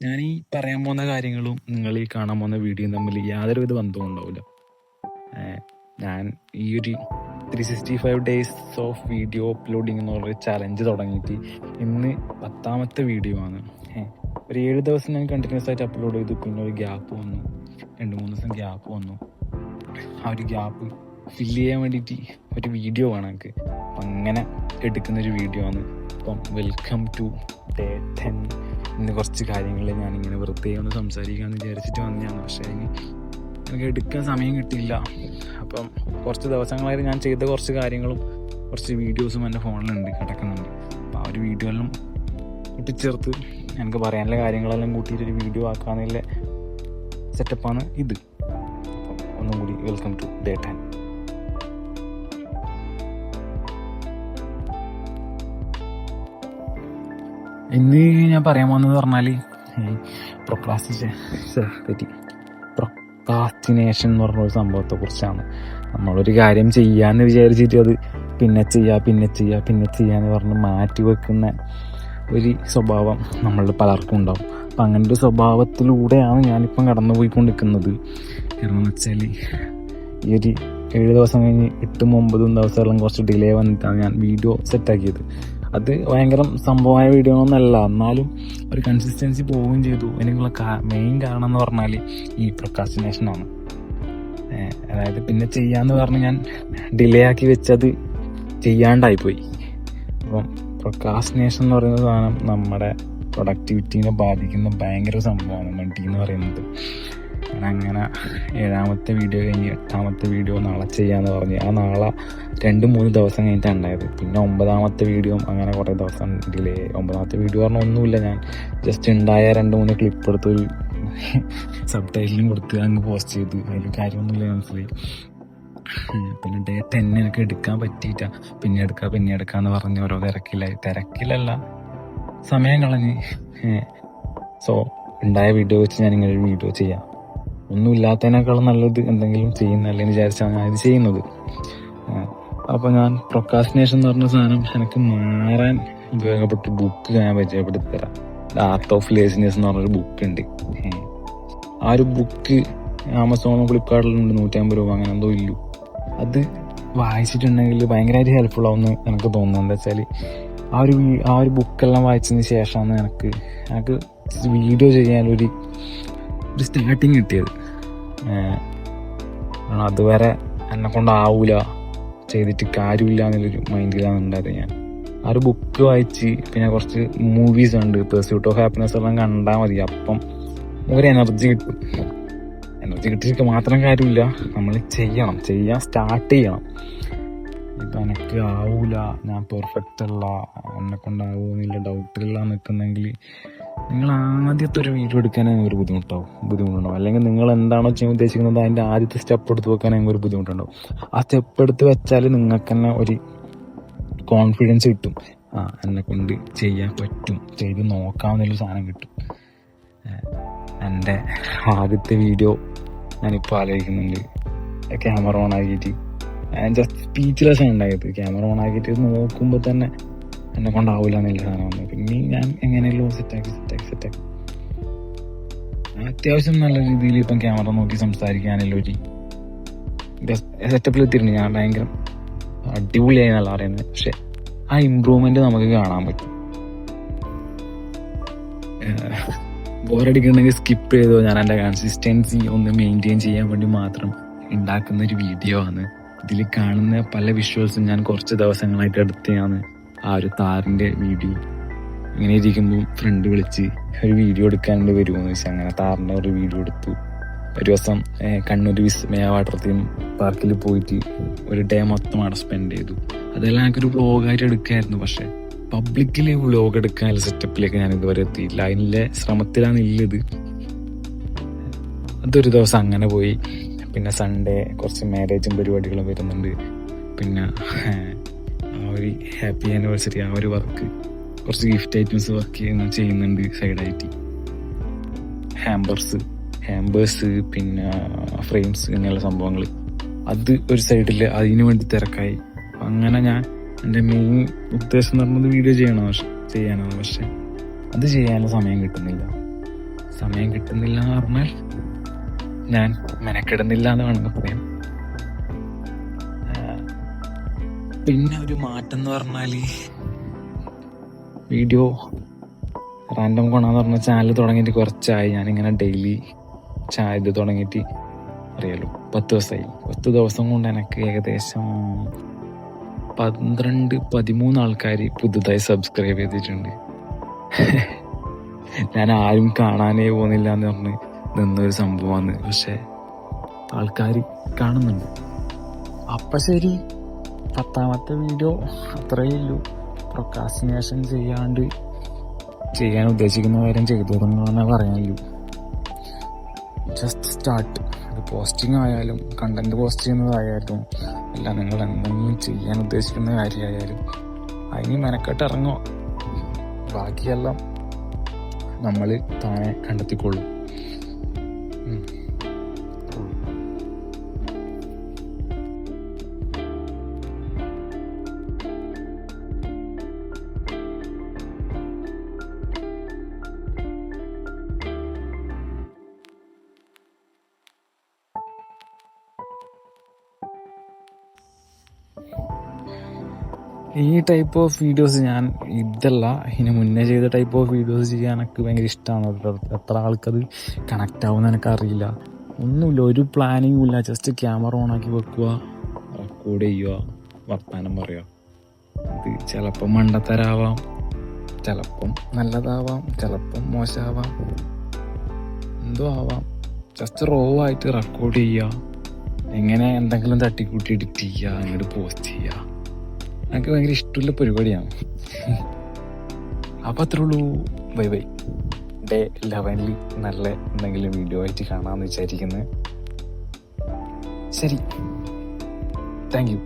ഞാൻ ഈ പറയാൻ പോകുന്ന കാര്യങ്ങളും നിങ്ങൾ ഈ കാണാൻ പോകുന്ന വീഡിയോയും തമ്മിൽ യാതൊരുവിധ ബന്ധവും ഉണ്ടാവില്ല. ഞാൻ ഈ ഒരു 365 ഡേയ്സ് ഓഫ് വീഡിയോ അപ്ലോഡിങ് എന്നുള്ളൊരു ചലഞ്ച് തുടങ്ങിയിട്ട് ഇന്ന് 10ാമത്തെ വീഡിയോ ആണ്. ഒരു 7 ദിവസം ഞാൻ കണ്ടിന്യൂസ് ആയിട്ട് അപ്ലോഡ് ചെയ്തു. പിന്നെ ഒരു ഗ്യാപ്പ് വന്നു, 2-3 ദിവസം ഗ്യാപ്പ് വന്നു. ആ ഒരു ഗ്യാപ്പ് ഫില്ല് ചെയ്യാൻ വേണ്ടിയിട്ട് ഒരു വീഡിയോ വേണം എനിക്ക്. അങ്ങനെ എടുക്കുന്നൊരു വീഡിയോ ആണ്. അപ്പം വെൽക്കം ടു ഡേ 10. ഇന്ന് കുറച്ച് കാര്യങ്ങൾ ഞാനിങ്ങനെ വെറുതെ ഒന്ന് സംസാരിക്കാമെന്ന് വിചാരിച്ചിട്ട് വന്നതാണ്. പക്ഷേ എനിക്ക് എടുക്കാൻ സമയം കിട്ടിയില്ല. അപ്പം കുറച്ച് ദിവസങ്ങളായിട്ട് ഞാൻ ചെയ്ത കുറച്ച് കാര്യങ്ങളും കുറച്ച് വീഡിയോസും എൻ്റെ ഫോണിലുണ്ട്, കിടക്കുന്നുണ്ട്. അപ്പോൾ ആ ഒരു വീഡിയോ എല്ലാം കൂട്ടിച്ചേർത്ത് എനിക്ക് പറയാനുള്ള കാര്യങ്ങളെല്ലാം കൂട്ടിയിട്ടൊരു വീഡിയോ ആക്കാനുള്ള സെറ്റപ്പാണ് ഇത്. അപ്പം ഒന്നും കൂടി വെൽക്കം ടു ഡേ 10. ഇന്ന് ഞാൻ പറയാൻ പോകുന്നത് പറഞ്ഞാൽ പ്രൊക്രാസ്റ്റിനേഷൻ എന്ന് പറഞ്ഞൊരു സംഭവത്തെക്കുറിച്ചാണ്. നമ്മളൊരു കാര്യം ചെയ്യാമെന്ന് വിചാരിച്ചിട്ട് അത് പിന്നെ ചെയ്യാന്ന് പറഞ്ഞ് മാറ്റി വെക്കുന്ന ഒരു സ്വഭാവം നമ്മളിൽ പലർക്കും ഉണ്ടാവും. അപ്പം അങ്ങനെ ഒരു സ്വഭാവത്തിലൂടെയാണ് ഞാനിപ്പം കടന്നു പോയിക്കൊണ്ടിരിക്കുന്നത്. കാരണം എന്ന് വെച്ചാൽ ഈ ഒരു 7 ദിവസം കഴിഞ്ഞ് 8-9 ദിവസമെല്ലാം കുറച്ച് ഡിലേ വന്നിട്ടാണ് ഞാൻ വീഡിയോ സെറ്റാക്കിയത്. അത് ഭയങ്കര സംഭവമായ വീഡിയോ ഒന്നല്ല, എന്നാലും ഒരു കൺസിസ്റ്റൻസി പോവുകയും ചെയ്തു. അതിനുള്ള മെയിൻ കാരണം എന്ന് പറഞ്ഞാൽ ഈ പ്രൊക്രാസ്റ്റിനേഷനാണ്. അതായത് പിന്നെ ചെയ്യാമെന്ന് പറഞ്ഞ് ഞാൻ ഡിലേ ആക്കി വെച്ചത് ചെയ്യാണ്ടായിപ്പോയി. അപ്പം പ്രൊക്രാസ്റ്റിനേഷൻ എന്ന് പറയുന്ന സാധനം നമ്മുടെ പ്രൊഡക്ടിവിറ്റീനെ ബാധിക്കുന്ന ഭയങ്കര സംഭവമാണ് മടി എന്ന് പറയുന്നത്. അങ്ങനെ 7ാമത്തെ വീഡിയോ കഴിഞ്ഞ് 8ാമത്തെ വീഡിയോ നാളെ ചെയ്യാമെന്ന് പറഞ്ഞ് ആ നാളെ 2-3 ദിവസം കഴിഞ്ഞിട്ടാണ് ഉണ്ടായത്. പിന്നെ 9ാമത്തെ വീഡിയോ അങ്ങനെ കുറേ ദിവസം ഡിലേ. 9ാമത്തെ വീഡിയോ പറഞ്ഞാൽ ഒന്നുമില്ല, ഞാൻ ജസ്റ്റ് ഉണ്ടായ 2-3 ക്ലിപ്പ് എടുത്തൊരു സബ് ടൈറ്റിലും കൊടുത്ത് അങ്ങ് പോസ്റ്റ് ചെയ്ത്. അതിൽ കാര്യമൊന്നുമില്ല, മനസ്സിലായി. പിന്നെ ഡേ 10 എനിക്ക് എടുക്കാൻ പറ്റിയിട്ടാ. പിന്നെ എടുക്കാമെന്ന് പറഞ്ഞ് ഓരോ തിരക്കിലല്ല, സമയം കളഞ്ഞ്. സോ ഉണ്ടായ വീഡിയോ വെച്ച് ഞാനിങ്ങനെ ഒരു വീഡിയോ ചെയ്യാം. ഒന്നും ഇല്ലാത്തതിനേക്കാളും നല്ലത് എന്തെങ്കിലും ചെയ്യുന്നല്ലേന്ന് വിചാരിച്ചാണ് ഞാനിത് ചെയ്യുന്നത്. അപ്പോൾ ഞാൻ പ്രൊക്രാസ്റ്റിനേഷൻ എന്ന് പറഞ്ഞ സാധനം എനിക്ക് മാറാൻ ഉപയോഗപ്പെട്ട ബുക്ക് ഞാൻ പരിചയപ്പെടുത്തി തരാം. ആർട്ട് ഓഫ് ലേസിനെസ് എന്ന് പറഞ്ഞൊരു ബുക്കുണ്ട്. ആ ഒരു ബുക്ക് ആമസോണും ഫ്ലിപ്കാർട്ടിലുണ്ട്, 150 രൂപ അങ്ങനെ എന്തോ ഇല്ലു. അത് വായിച്ചിട്ടുണ്ടെങ്കിൽ ഭയങ്കരമായിട്ട് ഹെൽപ്ഫുൾ ആവുമെന്ന് എനിക്ക് തോന്നുന്നത്. എന്താ വെച്ചാൽ ആ ഒരു ബുക്കെല്ലാം വായിച്ചതിന് ശേഷമാണ് എനിക്ക് വീഡിയോ ചെയ്യാനൊരു സ്റ്റാർട്ടിങ് കിട്ടിയത്. അതുവരെ എന്നെ കൊണ്ടാവൂല, ചെയ്തിട്ട് കാര്യമില്ല എന്നുള്ളൊരു മൈൻഡിലാണ് ഉണ്ടായത് ഞാൻ. ആ ഒരു ബുക്ക് വായിച്ച് പിന്നെ കുറച്ച് മൂവീസ് ഉണ്ട്, പെർസ്യൂട്ട് ഓഫ് ഹാപ്പിനെസ് എല്ലാം കണ്ടാൽ മതി. അപ്പം ഒരു എനർജി കിട്ടിയിട്ട് മാത്രം കാര്യമില്ല, നമ്മൾ ചെയ്യാൻ സ്റ്റാർട്ട് ചെയ്യണം. ഇപ്പം എനിക്ക് ആവൂല, ഞാൻ പെർഫെക്റ്റ് അല്ല, എന്നെ കൊണ്ടാവുമെന്നില്ല, ഡൗട്ടില്ല നിൽക്കുന്നെങ്കിൽ നിങ്ങൾ ആദ്യത്തെ ഒരു വീഡിയോ എടുക്കാനാണെങ്കിൽ ഒരു ബുദ്ധിമുട്ടുണ്ടാവും. അല്ലെങ്കിൽ നിങ്ങൾ എന്താണോ ചെയ്യാൻ ഉദ്ദേശിക്കുന്നത് അതിൻ്റെ ആദ്യത്തെ സ്റ്റെപ്പ് എടുത്ത് വെക്കാനാണെങ്കിൽ ഒരു ബുദ്ധിമുട്ടുണ്ടാവും. ആ സ്റ്റെപ്പ് എടുത്ത് വെച്ചാൽ നിങ്ങൾക്ക് തന്നെ ഒരു കോൺഫിഡൻസ് കിട്ടും. എന്നെ കൊണ്ട് ചെയ്യാൻ പറ്റും, ചെയ്ത് നോക്കാമെന്നൊരു സാധനം കിട്ടും. എൻ്റെ ആദ്യത്തെ വീഡിയോ ഞാനിപ്പോൾ ആലോചിക്കുന്നുണ്ട്. ക്യാമറ ഓൺ ആക്കിയിട്ട് ഞാൻ ജസ്റ്റ് സ്പീച്ച്ലെസ് ആണ് ഉണ്ടായത്. ക്യാമറ ഓൺ ആക്കിയിട്ട് നോക്കുമ്പോൾ തന്നെ എന്നെ കൊണ്ടാവില്ല എന്നുള്ള സാധനം വന്നു. പിന്നെ ഞാൻ എങ്ങനെയല്ലോ സെറ്റാക്കി അത്യാവശ്യം നല്ല രീതിയിൽ ഇപ്പം ക്യാമറ നോക്കി സംസാരിക്കാനുള്ള ഒരു സെറ്റപ്പിൽ എത്തിയിട്ടുണ്ട്. ഞാൻ ഭയങ്കര അടിപൊളിയായി നല്ല പറയുന്നത്. പക്ഷെ ആ ഇമ്പ്രൂവ്മെന്റ് നമുക്ക് കാണാൻ പറ്റും. ബോറടിക്കണമെങ്കിൽ സ്കിപ്പ് ചെയ്തോ. ഞാൻ എൻ്റെ കൺസിസ്റ്റൻസി ഒന്ന് മെയിൻറ്റെയിൻ ചെയ്യാൻ വേണ്ടി മാത്രം ഉണ്ടാക്കുന്ന ഒരു വീഡിയോ ആണ്. ഇതിൽ കാണുന്ന പല വിഷ്വൽസും ഞാൻ കുറച്ച് ദിവസങ്ങളായിട്ട് എടുത്തതാണ്. ആ ഒരു താറിൻ്റെ വീഡിയോ ഇങ്ങനെ ഇരിക്കുമ്പോൾ ഫ്രണ്ട് വിളിച്ച് ഒരു വീഡിയോ എടുക്കാണ്ട് വരുമോയെന്ന് ചോദിച്ചാൽ അങ്ങനെ താറിൻ്റെ ഒരു വീഡിയോ എടുത്തു. ഒരു ദിവസം കണ്ണൂർ വിസ്മയ വാട്ടർ തീം പാർക്കിൽ പോയിട്ട് ഒരു ഡേ മൊത്തം അവിടെ സ്പെൻഡ് ചെയ്തു. അതെല്ലാം എനിക്കൊരു വ്ളോഗായിട്ട് എടുക്കായിരുന്നു. പക്ഷേ പബ്ലിക്കിൽ വ്ളോഗ് എടുക്കാനുള്ള സെറ്റപ്പിലേക്ക് ഞാൻ ഇതുവരെ എത്തിയില്ല. അതിൻ്റെ ശ്രമത്തിലാണ് ഉള്ളത്. അതൊരു ദിവസം അങ്ങനെ പോയി. പിന്നെ സൺഡേ കുറച്ച് മാരേജും പരിപാടികളും വരുന്നുണ്ട്. പിന്നെ ആ ഒരു ഹാപ്പി ആനിവേഴ്സറി ആ ഒരു വർക്ക്, കുറച്ച് ഗിഫ്റ്റ് ഐറ്റംസ് വർക്ക് ചെയ്യുന്നുണ്ട് സൈഡായിട്ട്. ഹാമ്പേഴ്സ് പിന്നെ ഫ്രെയിംസ് ഇങ്ങനെയുള്ള സംഭവങ്ങൾ, അത് ഒരു സൈഡിൽ അതിനു വേണ്ടി തിരക്കായി. അങ്ങനെ ഞാൻ എൻ്റെ മെയിൻ ഉദ്ദേശം എന്ന് പറഞ്ഞത് വീഡിയോ ചെയ്യാനാണ്. പക്ഷെ അത് ചെയ്യാനുള്ള സമയം കിട്ടുന്നില്ല. സമയം കിട്ടുന്നില്ല എന്ന് പറഞ്ഞാൽ ഞാൻ മെനക്കെടുന്നില്ല എന്ന് വേണമെങ്കിൽ പറയാം. പിന്നെ ഒരു മാറ്റം എന്ന് പറഞ്ഞാൽ വീഡിയോ റാൻഡം കോണെന്ന് പറഞ്ഞ ചാനൽ തുടങ്ങിയിട്ട് കുറച്ചായി. ഞാനിങ്ങനെ ഡെയിലി ഇത് തുടങ്ങിയിട്ട് അറിയാലോ 10 ദിവസമായി. 10 ദിവസം കൊണ്ട് എനിക്ക് ഏകദേശം 12-13 ആൾക്കാർ പുതുതായി സബ്സ്ക്രൈബ് ചെയ്തിട്ടുണ്ട്. ഞാൻ ആരും കാണാനേ പോകുന്നില്ല എന്ന് പറഞ്ഞ് നിന്നൊരു സംഭവമാണ്. പക്ഷെ ആൾക്കാർ കാണുന്നുണ്ട്. അപ്പം ശരി, 10ാമത്തെ വീഡിയോ അത്രയേ ഉള്ളൂ. പ്രൊക്രാസ്റ്റിനേഷൻ ചെയ്യാൻ ഉദ്ദേശിക്കുന്ന കാര്യം ചെയ്തു തുടങ്ങുമെന്നേ പറയാനുള്ളൂ. Just start. അത് പോസ്റ്റിംഗ് ആയാലും കണ്ടന്റ് പോസ്റ്റ് ചെയ്യുന്നതായാലും അല്ല, നിങ്ങൾ എന്തെങ്കിലും ചെയ്യാൻ ഉദ്ദേശിക്കുന്ന കാര്യമായാലും അതിന് മെനക്കെട്ട് ഇറങ്ങുക. ബാക്കിയെല്ലാം നമ്മൾ താനെ കണ്ടെത്തിക്കൊള്ളും. ഈ ടൈപ്പ് ഓഫ് വീഡിയോസ് ഞാൻ ഇതിന് മുന്നേ ചെയ്ത ടൈപ്പ് ഓഫ് വീഡിയോസ് ചെയ്യാൻ എനിക്ക് ഭയങ്കര ഇഷ്ടമാണ്. എത്ര ആൾക്കത് കണക്റ്റ് ആവുമെന്ന് എനിക്കറിയില്ല. ഒന്നുമില്ല, ഒരു പ്ലാനിങ്ങും ഇല്ല. ജസ്റ്റ് ക്യാമറ ഓണാക്കി വെക്കുക, റെക്കോർഡ് ചെയ്യുക, വർത്താനം പറയുക. ഇത് ചിലപ്പം മണ്ടത്തരാവാം, ചിലപ്പം നല്ലതാവാം, ചിലപ്പം മോശമാവാം, എന്തോ ആവാം. ജസ്റ്റ് റോ ആയിട്ട് റെക്കോർഡ് ചെയ്യുക, എങ്ങനെ എന്തെങ്കിലും തട്ടിക്കൂട്ടി എഡിറ്റ് ചെയ്യുക, അങ്ങോട്ട് പോസ്റ്റ് ചെയ്യുക. എനിക്ക് ഭയങ്കര ഇഷ്ടമുള്ള പരിപാടിയാണ്. അപ്പം അത്രേ ഉള്ളൂ. Bye bye. ഡേ 11 നല്ല എന്തെങ്കിലും വീഡിയോ ആയിട്ട് കാണാമെന്ന് വിചാരിക്കുന്നത്. ശരി, താങ്ക് യു.